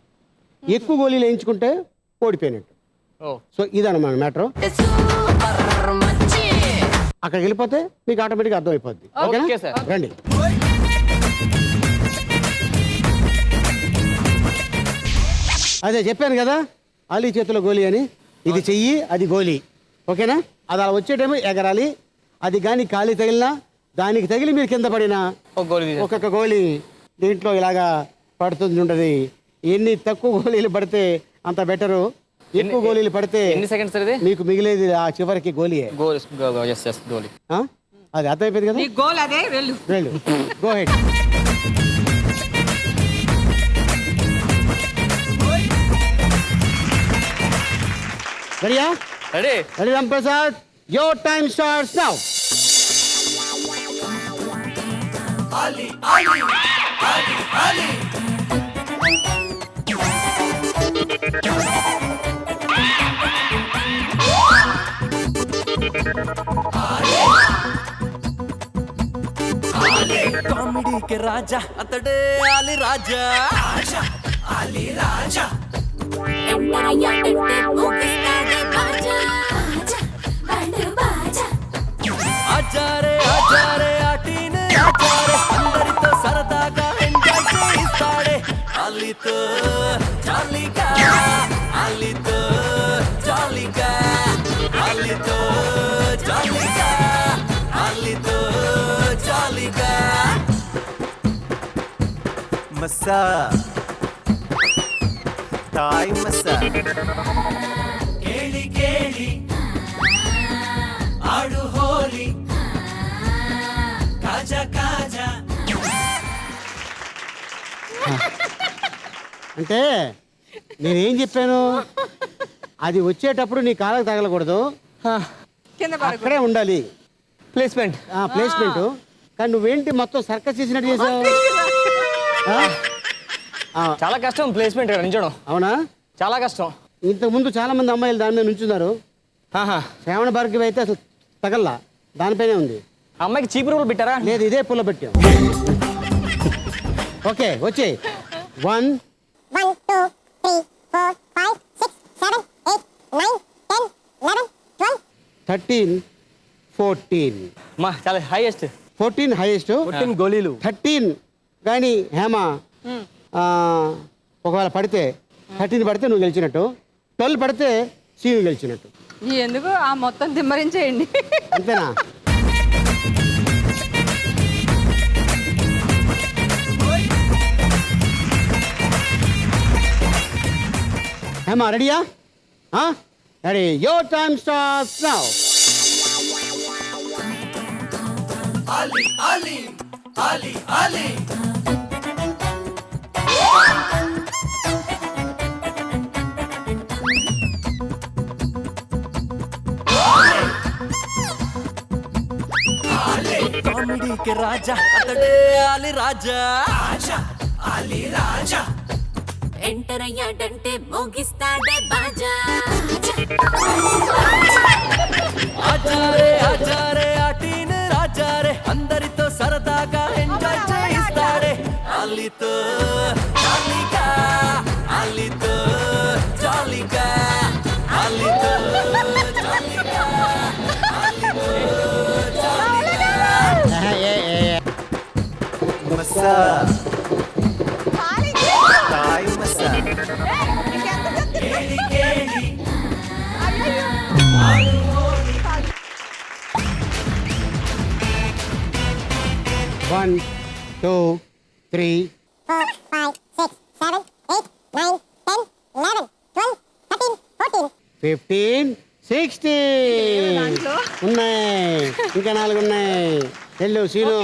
ఎక్కువ గోళీలు వేయించుకుంటే ఓడిపోయినట్టు. సో ఇదన్నమాట మ్యాటర్. అక్కడికి వెళ్ళిపోతే మీకు ఆటోమేటిక్గా అర్థమైపోద్ది. Okay sir. రండి. అదే చెప్పాను కదా, అలీ చేతిలో గోలీ అని. ఇది చెయ్యి, అది గోలీ. ఓకేనా? అది అలా వచ్చేటేమో ఎగరాలి. అది కానీ ఖాళీ తగిలినా, దానికి తగిలి మీరు కింద పడినా ఒక్కొక్క గోళీ దీంట్లో ఇలాగా పడుతుంది ఉంటుంది. ఎన్ని తక్కువ గోళీలు పడితే అంత బెటరు. ఎక్కువ గోళీలు పడితే ఎన్ని సెకండ్స్ ఇది మీకు మిగిలేది ఆ చివరికి గోళీయే. గోలీ. అది అర్థమైపోయింది కదా. గోల్ అదే, వెళ్ళు. Go head. రెడీయా? Ready. Ready Ram Prasad, your time starts now. Comedy కే రాజా అతడే అలీ రాజా. అలీ రాజా ఎంటరయ్యాడంటే మోగిస్తాడే బాజా బాజా బాజా ఆచారే ఆచారే ఆటీనే ఆచారే అందరితో సరదాగా ఎంజాయ్ చేయిస్తాడే. అలీతో జాలీగా, అలీతో జాలీగా, అలీతో జాలీగా, అలీతో జాలీగా. మసా తాయ్ మసా కేళి కేళి ఆడు హోలీ కాజా కాజా. అంటే నేనేం చెప్పాను, అది వచ్చేటప్పుడు నీ కాళ్ళకి తగలకూడదు, కింద అక్కడే ఉండాలి ప్లేస్మెంట్. ప్లేస్మెంట్. కానీ నువ్వేంటి మొత్తం సర్కస్ చేసినట్టు చేసావు. చాలా కష్టం ప్లేస్మెంట్ నించడం. అవునా? చాలా కష్టం. ఇంతకుముందు చాలా మంది అమ్మాయిలు దాని మీద నుంచున్నారు. శ్రావణ భార్గవి అయితే అసలు తగల్లా, దానిపైనే ఉంది. అమ్మాయికి చీపు రూల్ పెట్టారా? లేదు, ఇదే పుల్ల పెట్టాం. ఓకే, వచ్చే 1 1 2 3 4 5 6 7 8 9 10 11 12 13 14. మా చాలా హైయెస్ట్. 14 హైయెస్ట్. 14 గోళీలు. 13 కానీ హేమ ఒకవేళ పడితే 13 పడితే నువ్వు గెలిచినట్టు, 12 పడితే సీను గెలిచినట్టు. ఎందుకు ఆ మొత్తం దిమ్మరించేయండి. అంతేనా? హేమ రెడీయా? Ready, your time starts now. Ali Ali Ali Ali comedy కే రాజా అతడే అలీ రాజా. అలీ రాజా ఎంటరయ్యాడంటే మోగిస్తాడే బాజా ఆచారే ఆచారే ఆటీనే రాజారే అందరితో సరదాగా ఎంజాయ్ చేయిస్తాడే. అలీతో జాలీగా, అలీతో జాలీగా, అలీతో జాలీగా, అలీతో జాలీగా. మసా తాయ్ మసా కేళి కేళి ఆడు హోలీ. 1 2 3 4 5 6 7 8 9 10 11 12 13 14 15 16 ఉన్నాయి. ఇంకా 4 ఉన్నాయి. వెళ్ళు Seenu.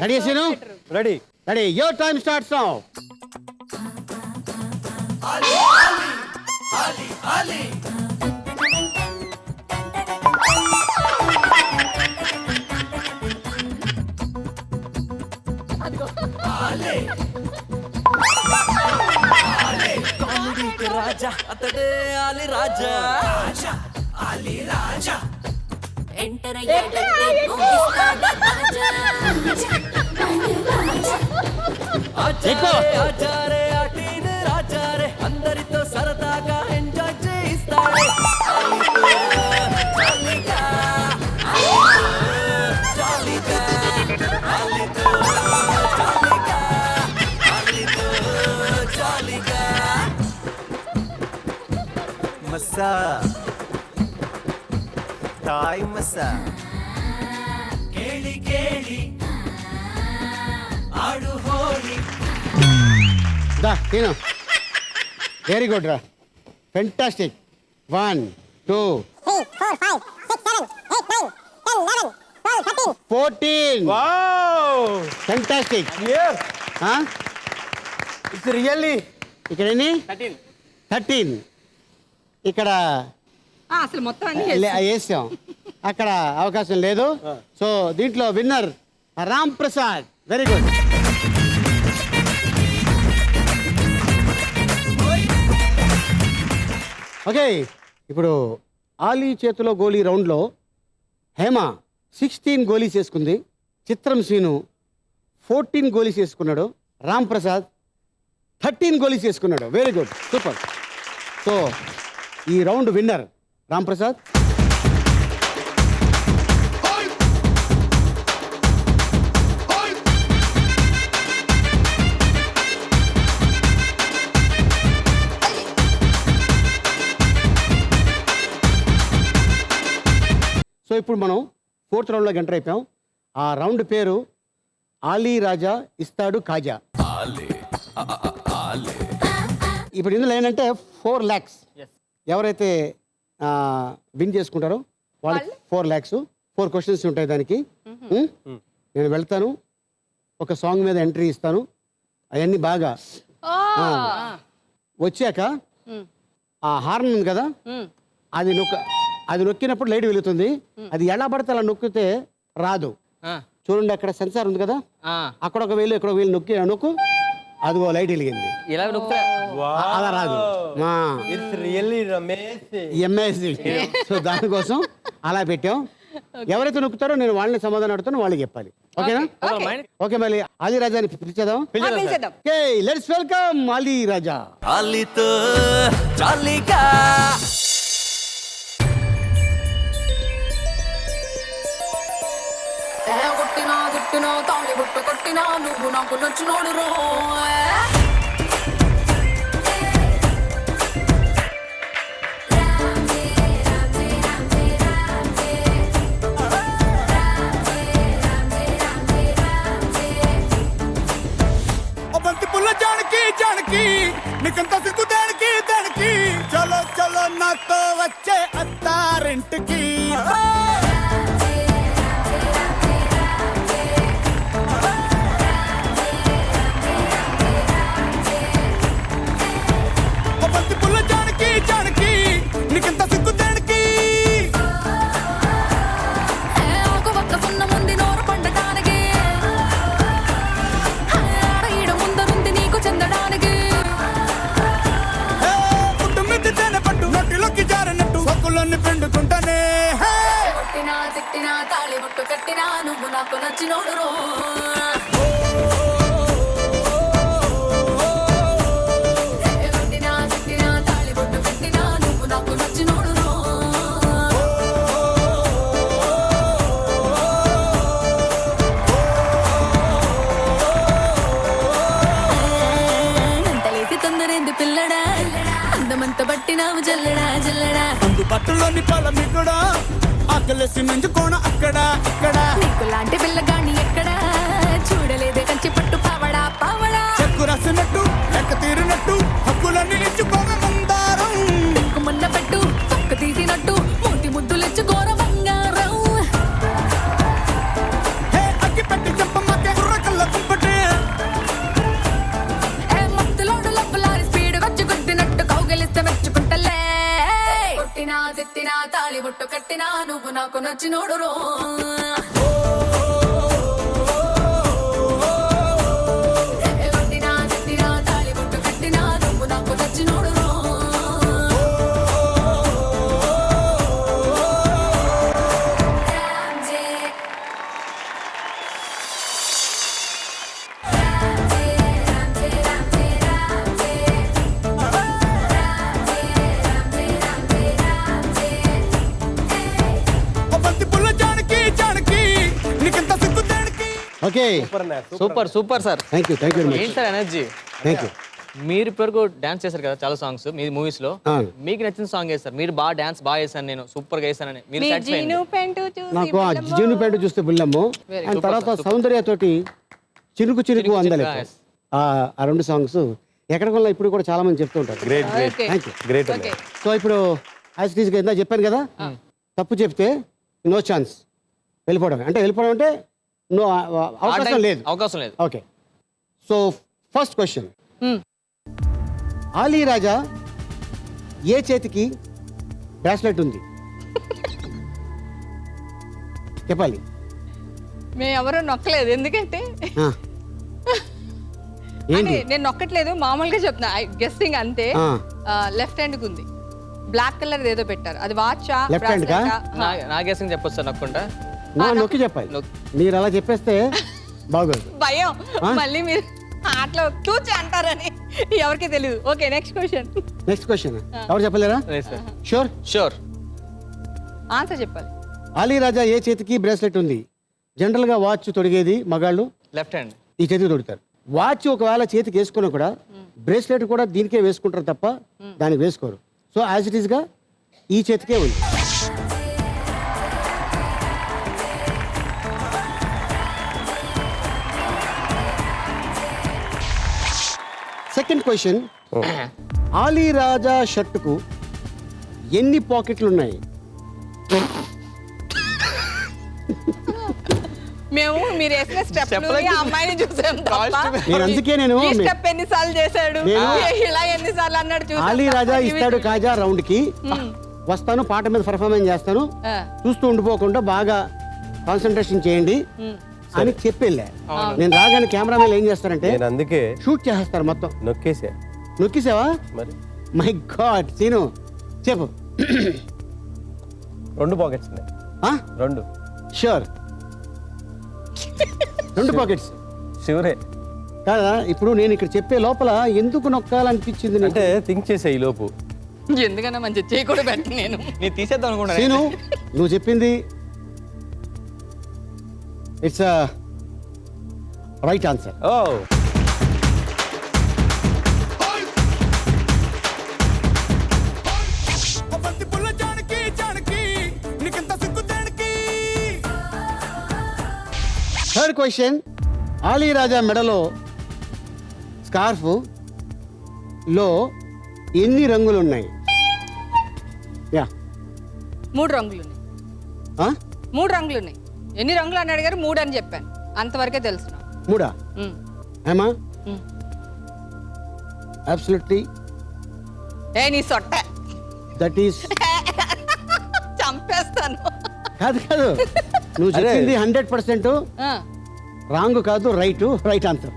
Ready Seenu? Ready. Ready, your time starts now. అతడే ఆలి రాజా ఎంటర్ అయ్యాడంటే ఊగిస్తాడు రాజా. ఆచారే ఆచారే ఆటీనే రాజారే అందరితో సరదాగా ఎంజాయ్ చేయిస్తాడే జాలీగా, జాలీగా, ఆలితో జాలీగా, ఆలితో జాలీగా. మసా తాయ్ మసా కేళి కేళి ఆడు హోలీ. దా తిను. వెరీ గుడ్ రా, fantastic. 1 2 3 4 5 6 7 8 9 10 11 12 13 14. Wow fantastic. Here it's really ఇక్కడ ఎన్ని? 13. ఇక్కడ అసలు మొత్తం అన్ని వేసాం, అక్కడ అవకాశం లేదు. సో దీంట్లో winner Ram Prasad. Very good. Okay, ఇప్పుడు ఆలీ చేతిలో గోలీ రౌండ్లో హేమ 16 గోలీస్ వేసుకుంది, చిత్రం సీను 14 గోలీస్ వేసుకున్నాడు, రామ్ ప్రసాద్ 13 గోలీస్ వేసుకున్నాడు. Very good, super. సో ఈ round winner Ram Prasad. So ఇప్పుడు మనం 4th రౌండ్లోకి ఎంటర్ అయిపోయాం. ఆ రౌండ్ పేరు ఆలీ రాజా ఇస్తాడు కాజా. ఇప్పుడు ఇందులో ఏంటంటే 4 lakhs. ఎవరైతే విన్ చేసుకుంటారో వాళ్ళకి 4 lakhs. 4 questions ఉంటాయి దానికి. నేను వెళ్తాను, ఒక సాంగ్ మీద ఎంట్రీ ఇస్తాను, అవన్నీ బాగా వచ్చాక ఆ హార్న్ ఉంది కదా, అది నొక్కినప్పుడు లైట్ వెలుగుతుంది. అది ఎలా పడితే అలా నొక్కితే రాదు. చూడండి, అక్కడ సెన్సార్ ఉంది కదా, అక్కడ ఒక వేలు ఇక్కడ ఒక వేలు నొక్కు, అదిగో లైట్ వెలిగింది. ఇలా నొక్కుతా అలా రాదు. It's really amazing. సో దానికోసం అలా పెట్టాం. ఎవరైతే నొక్కుతారో నేను వాళ్ళని సమాధానం అడుగుతాను, వాళ్ళకి చెప్పాలి. ఓకేనా? ఓకే, మళ్ళీ ఆలీ రాజాని పిలిచేద్దాం. ఓకే, లెట్స్ వెల్కమ్ ఆలీ రాజా. ఆలితో జాలీగా. కొట్టినా తిట్టినా తాళి బుట్టు కొట్టినా నువ్వు నాకు నచ్చినోడు రో. బంతి పుల్ల జానకి జానకి నీకంత సిగ్గు దానికి దానికి చలో చలో నాతో వచ్చే అత్తారింటికి. బంతి పుల్ల జానకి జానకి నీకంత సిగ్గు దానికి. ఒక పక్క సున్న ముందు నోరు పండటానికి ఈడ ముందరుంది నీకు చెందడానికి. కుటుంబిద్ది తేనె పట్టు నోటిలోకి జారినట్టు సొక్కులన్నీ పిండుకుంటానే. కొట్టినా తిట్టినా తాళి బుట్టు కట్టినా నువ్వు నాకు నచ్చినోడు రో. కొట్టినా తిట్టినా తాళి బుట్టు కట్టినా నువ్వు నాకు నచ్చినోడు రో. అంతలేసి తొందరేంది పిల్లడా, అందమంత బట్టినావు జల్లడా జల్లడా. అందు బట్టలోని పళ్ళ మిగుడా ఆకలేసి నంజుకోణ అక్కడ ఇక్కడ. నీకు లాంటి పిల్లగాని ఎక్కడా చూడలేదే కంచి పట్టు పావడా పావడా. చెక్కు రాసినట్టు లెక్క తీరినట్టు హక్కులన్నీ ఇచ్చుకోన మందారం. మొన్న పెట్టు పక్క తీసినట్టు మూతి ముద్దులిచ్చు ఘోర బంగారం. హే అగ్గి పెట్టి చెప్పమ్మకే కుర్ర కళ్ళ కుంపటే. మత్తులోడు లబ్బులారి స్పీడ్ వచ్చి గుద్దినట్టు కౌగిలిస్తే మెచ్చుకుంటలే. కొట్టినా తిట్టినా తాళి బుట్టు కట్టినా నువ్వు నాకు నచ్చినోడు రో. కొట్టినా తిట్టినా తాళి బుట్టు కట్టినా నువ్వు నాకు నచ్చినోడు రో. Okay, super super sir. Thank you very ఏంటి much. Sir energy? Thank you. మీరు ఇప్పటివరకు డాన్స్ చేశారు కదా చాలా సాంగ్స్ మీ మూవీస్ లో. అవును. మీకు నచ్చిన సాంగ్ ఏది సార్? మీరు బాగా డాన్స్ బాగా చేశాను, నేను సూపర్ గా చేశానని మీరు మీ సాటిస్ఫై జీను పెంటు చూసి నాకు ఆ బుల్లమ్మ. జీను ప్యాంటు చూస్తే బుల్లమ్ము, Very అండ్ తర్వాత సౌందర్య తోటి చిరుకు చిరుకు అందలేదు. yes. ఆ రెండు సాంగ్స్ ఎక్కడ కొన్నా ఇప్పుడు కూడా చాలా మంది చెప్తూ ఉంటారు. Great great Okay. Thank you. Great Okay. So ఇప్పుడు యాజ్ ఇట్ ఈస్ గా ఇందాక చెప్పాను కదా, తప్పు చెప్తే నో ఛాన్స్, వెళ్ళిపోవడం అంటే నో అవకాశం లేదు. అవకాశం లేదు. Okay, so first question, Hmm. Ali Raja ఏ చేతికి బ్రాస్లెట్ ఉంది? చెప్పాలి. మేము ఎవరో నొక్కలేదు ఎందుకంటే ఆ. ఏంటి? అంటే నేను నొక్కట్లేదు, మామూలుగా చెప్తున్నా గెస్సింగ్ అంతే. ఆ. లెఫ్ట్ హ్యాండ్ కు ఉంది, బ్లాక్ కలర్ ఏదో పెట్టారు, అది వాచా Left hand కా? నా గెస్సింగ్ చెప్పొచ్చు సార్ నక్కుంటా. నొక్కి చెప్పాలి. నొక్కి. మీరు అలా చెప్పేస్తే బాగోదు. భయం ఆ? మళ్ళీ మీరు అట్లా తూచి అంటారని ఎవరికి తెలియదు. Okay, next question. Next question ఎవరు చెప్పలేరా? Sir sure. షూర్. ఆన్సర్ చెప్పాలి. ఆలీ రాజా ఏ చేతికి బ్రేస్లెట్ ఉంది? జనరల్ గా వాచ్ తొడిగేది మగాళ్ళు లెఫ్ట్ హ్యాండ్. ఈ చేతికి తొడుగుతారు. వాచ్ ఒకవేళ చేతికి వేసుకున్నా కూడా బ్రేస్లెట్ కూడా దీనికే వేసుకుంటారు తప్ప దానికి వేసుకోరు. సో యాజ్ ఇట్ ఈస్ గా ఈ చేతికే ఉంది. సెకండ్ క్వశ్చన్, ఆలీ రాజా షర్టుకు ఎన్ని పాకెట్లు ఉన్నాయి? మేము మీరు వేసిన స్టెప్ అమ్మాయిని చూసాం తప్ప నేను అందుకే నేను ఈ స్టెప్ ఎన్నిసార్లు చేశాడు, ఇలా ఎన్నిసార్లు అన్నాడు చూసాం ఆలీ తప్ప రాజా ఇవి ఇస్తాడు కాజా రౌండ్ కి వస్తాను, పాట మీద పర్ఫార్మెన్స్ చేస్తాను, చూస్తూ ఉండిపోకుండా బాగా కాన్సన్ట్రేషన్ చేయండి అని చెప్పి వెళ్ళా. నేను రాగానే కెమెరామెన్ ఏం చేస్తారంటే నేను అందుకే షూట్ చేస్తారు మొత్తం. నొక్కేసా. నొక్కిసావా? మరి మై గాడ్ సీను చెప్పు. 2 పాకెట్స్ ఉన్నాయి. 2 షూర్, 2 పాకెట్స్ షూరే. కాదా? ఇప్పుడు నేను ఇక్కడ చెప్పే లోపల ఎందుకు నొక్కాలనిపించింది నీకు? అంటే థింక్ చేసా ఈ లోపు. ఎందుకన్నా మంచి చేయి కూడా పెట్టి నేను తీసేద్దాం అనుకున్నాను. సీను నువ్వు చెప్పింది ఇట్స్ రైట్ ఆన్సర్. ఓ బంతి పుల్ల జానకి జానకి నీకెంత సిగ్గు జానకి. థర్డ్ క్వశ్చన్, ఆలీ రాజా మెడలో స్కార్ఫ్ లో ఎన్ని రంగులు ఉన్నాయి? యా 3 రంగులు ఉన్నాయి. 3 రంగులు ఉన్నాయి. ఎన్ని రంగులు అని అడిగారు? 3 అని చెప్పాను, అంతవరకే తెలుసు నాకు. 3 ఏమా? అబ్సల్యూట్లీ ఏ నీ సొట్ట దట్ ఈస్ చంపేస్తాను. కాదు కాదు, నువ్వు అరే. చెప్పింది 100% ఆ, రాంగ్ కాదు, రైట్ ఆన్సర్.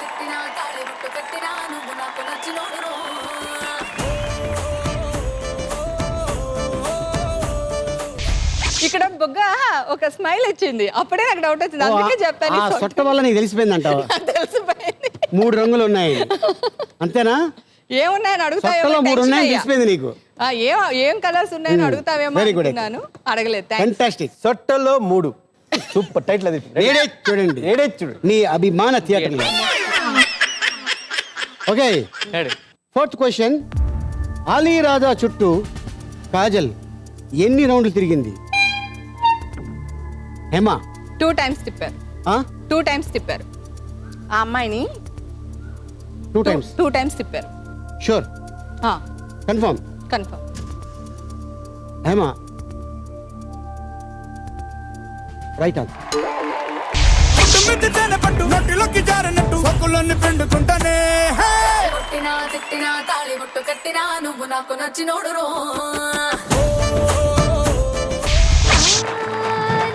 తిట్టినా తాళి బొట్టు కట్టినా నువ్వు నాకు నచ్చినోడు. ఇక్కడ బొగ్గ ఒక స్మైల్ వచ్చింది, అప్పుడే నాకు డౌట్ వచ్చింది, అందుకే చెప్పాను ఆ సొట్ట వల్ల నీకు తెలిసిపోయింది అంటావా? తెలిసిపోయింది. 3 రంగులు ఉన్నాయి అంతేనా? ఏమున్నాయని అడుగుతావేమో సొట్టలో 3 tension ఉన్నాయని అయ్యా. తెలిసిపోయింది నీకు. ఏం కలర్స్ ఉన్నాయని అడుగుతావేమో Very good. అనుకున్నాను, అడగలేదు. Thanks. ఫెంటాస్టిక్. సొట్టలో 3 సూపర్ టైటిల్ అది. నేడే చూడండి, నేడే చూడు. నీ అభిమాన theatre. Okay, fourth question, Ali Raja చుట్టూ కాజల్ ఎన్ని రౌండ్లు తిరిగింది? హేమా 2 times తిప్పారు. 2 times తిప్పారు ఆ అమ్మాయిని. 2 times. 2 times తిప్పారు. Sure, confirm. Confirm. Hema right answer. మిద్ది తేనె పట్టు నోటిలోకి జారినట్టు సొక్కులన్నీ పిండుకుంటానే. హే! కొట్టినా తిట్టినా తాళి బొట్టు కట్టినా నువ్వు నాకు నచ్చినోడు.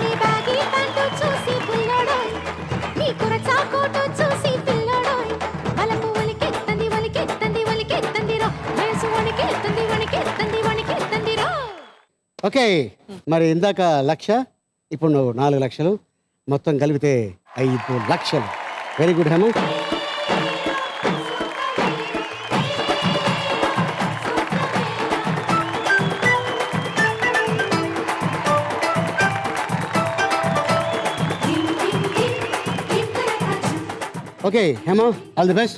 నీ బ్యాగీ ప్యాంటు చూసి పిల్లడోయ్, నీ కురచా కోటు చూసి పిల్లడోయ్, వలకు వలికెత్తంది వలికెత్తంది వలికెత్తందిరో, వేసు వణికెత్తందిరో. ఓకే, మరి ఇందాక 1,00,000, ఇప్పుడు నువ్వు 4 లక్షలు, మొత్తం కలిపితే 5 లక్షలు. Very good Hema. Okay Hema all the best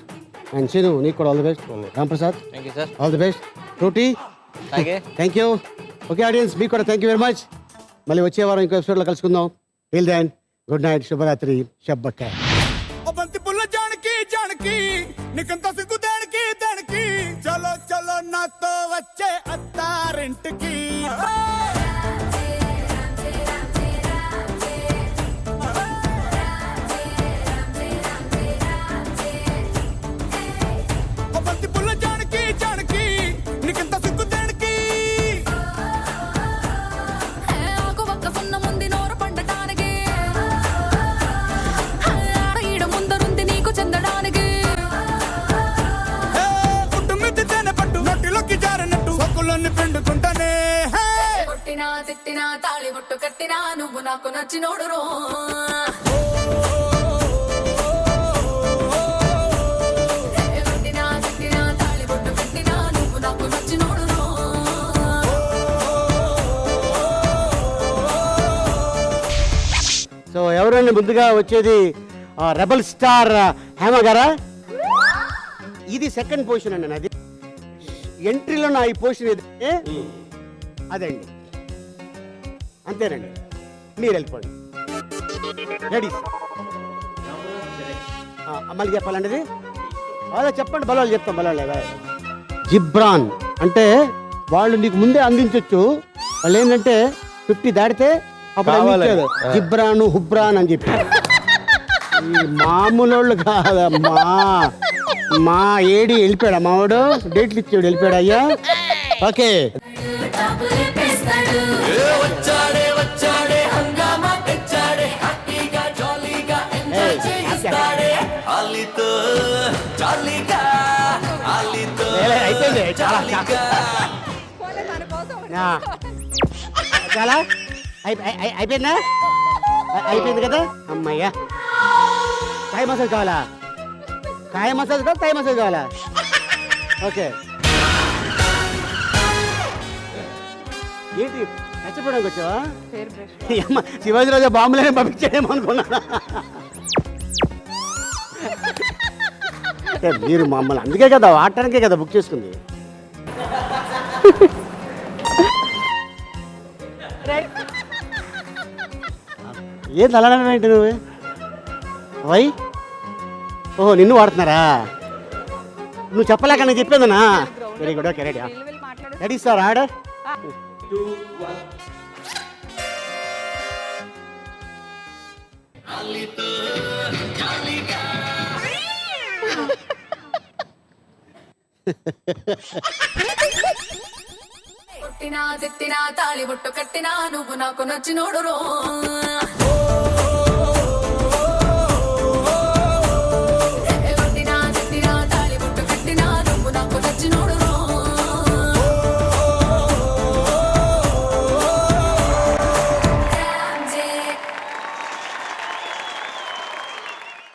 and Seenu నీకు కూడా all the best Ram Prasad thank you sir all the best రోటీ అలాగే థ్యాంక్ యూ ఓకే ఆడియన్స్ మీకు కూడా థ్యాంక్ యూ వెరీ మచ్ మళ్ళీ వచ్చే వారం ఇంకో ఎపిసోడ్లో కలుసుకుందాం టిల్ దెన్ గుడ్ నైట్ శుభరాత్రి షబ్బక్క ఓ బంతి పుల్ల జానకి జానకి నీకంత సిగ్గు దానికి దానికి చలో చలో నాతో వచ్చే అత్తారింటికి ఓ బంతి పుల్ల జానకి జానకి నీకంత సిగ్గు దానికి ఆకు ఒక్క సున్న ముందు నోరు పండటానికి ఆడ ఈడ ముందరుంది నీకు చెందడానికి పుట్టు మిద్దితేనే పట్టు నొట్టిలోకి జారినట్టు సొక్కులన్నీ పిండుకుంటానే కొట్టినా తిట్టినా తాళి బొట్టు కట్టినా నువ్వు నాకు నచ్చినోడు రో కొట్టినా తిట్టినా తాళి బొట్టు కట్టినా నువ్వు నాకు నచ్చినోడు రో సో ఎవరైనా ముందుగా వచ్చేది రెబల్ స్టార్ హేమ గారా ఇది సెకండ్ పొజిషన్ అండి నాది ఎంట్రీలో నా ఈ పొజిషన్ ఏదంటే అదండి అంతేనండి మీరు వెళ్ళిపోండి రెడీ మళ్ళీ చెప్పాలండి ఇది అదే చెప్పండి బలాలు చెప్తాం బలాలు జిబ్రాన్ అంటే వాళ్ళు నీకు ముందే అందించవచ్చు వాళ్ళు ఏంటంటే 50 దాటితే అప్పుడు కావాలి. అందించారు జిబ్రాను హుబ్రాన్ అని చెప్పి ఈ మామూలు కాదమ్మా మా ఏడి వెళ్ళిపోయాడు మావాడు డేట్లు ఇచ్చాడు వెళ్ళిపోయాడు అయ్యా ఓకే వచ్చాడే వచ్చాడే హంగామా తెచ్చాడే హ్యాపీగా జాలీగా ఎంజాయ్ చేయిస్తాడే అలీతో జాలీగా అలీతో అయిపోయింది చాలా అయిపోయిందా అయిపోయింది కదా అమ్మయ్యా కాయ మసాజ్ కావాలా కాయ మసాజ్ కావాలి తాయి మసాజ్ కావాలా ఓకే ఏంటి నచ్చపోవడానికి వచ్చావా అమ్మ శివాజీరాజా బాంబులనే పంపించాడేమో అనుకున్నా మీరు మమ్మల్ని అందుకే కదా ఆడటానికే కదా బుక్ చేసుకుంది ఏంది అలానే ఏంటి నువ్వు వై ఓహో నిన్ను వాడుతున్నారా నువ్వు చెప్పలేక నేను చెప్పేదనా very good okay ready ready sir order కొట్టినా తిట్టినా తాళి బొట్టు కట్టినా నువ్వు నాకు నచ్చినోడు రో